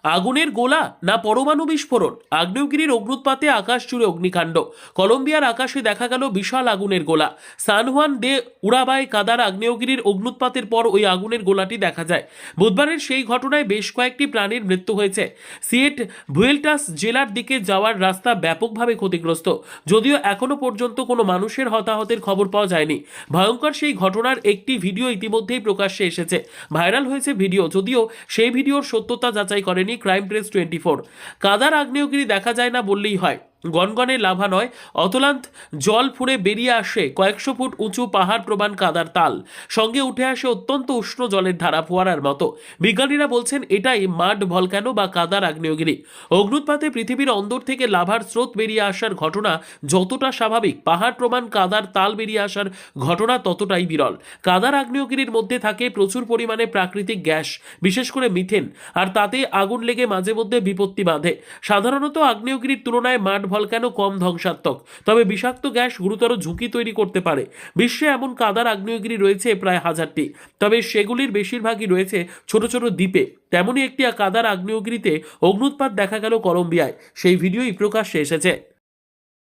আগুনের গোলা না পরমাণু বিস্ফোরণ? আগ্নেয়গিরির অগ্নুৎপাতে আকাশ জুড়ে অগ্নিকাণ্ড। কলম্বিয়ার আকাশে দেখা গেল বিশাল আগুনের গোলা। সান হুয়ান দে উরাবাই কাদার আগ্নেয়গিরির অগ্নুৎপাতের পর ওই আগুনের গোলাটি দেখা যায়। বুধবারের সেই ঘটনায় বেশ কয়েকটি প্রাণীর মৃত্যু হয়েছে। সিয়েট ভুয়েল্টাস জেলার দিকে যাওয়ার রাস্তা ব্যাপকভাবে ক্ষতিগ্রস্ত, যদিও এখনো পর্যন্ত কোনো মানুষের হতাহতের খবর পাওয়া যায়নি। ভয়ঙ্কর সেই ঘটনার একটি ভিডিও ইতিমধ্যেই প্রকাশ্যে এসেছে। ভাইরাল হয়েছে ভিডিও, যদিও সেই ভিডিওর সত্যতা যাচাই করেনি ক্রাইম প্রেস 24। কাদার আগ্নেয়গিরি দেখা যায় না বললেই হয়। গনগনে লাভা নয়, অতলান্ত জল ফুঁড়ে বেরিয়ে আসে কয়েকশো ফুট উঁচু পাহাড় প্রমাণ কাদার তাল। সঙ্গে উঠে আসে অত্যন্ত উষ্ণ জলের ধারা ফোয়ারার মতো। বিজ্ঞানীরা বলছেন এটাই মাড ভলক্যানো বা কাদার আগ্নেয়গিরি। অগ্নুৎপাতে পৃথিবীর অন্দর থেকে লাভার স্রোত বেরিয়ে আসার ঘটনা যতটা স্বাভাবিক, পাহাড় প্রমাণ কাদার তাল বেরিয়ে আসার ঘটনা ততটাই বিরল। কাদার আগ্নেয়গিরির মধ্যে থাকে প্রচুর পরিমাণে প্রাকৃতিক গ্যাস, বিশেষ করে মিথেন, আর তাতে আগুন লেগে মাঝে মধ্যে বিপত্তি বাঁধে। সাধারণত আগ্নেয়গিরির তুলনায় মাড ভলক্যানো কম ধ্বংসাত্মক, তবে বিষাক্ত গ্যাস গুরুতর ঝুঁকি তৈরি করতে পারে। বিশ্বে এমন কাদার আগ্নেয়গিরি রয়েছে প্রায় 1000টি, তবে সেগুলির বেশিরভাগই রয়েছে ছোট ছোট দ্বীপে। তেমনই একটি কাদার আগ্নেয়গিরিতে অগ্নুৎপাত দেখা গেল কলম্বিয়ায়। সেই ভিডিওই প্রকাশ্যে এসেছে।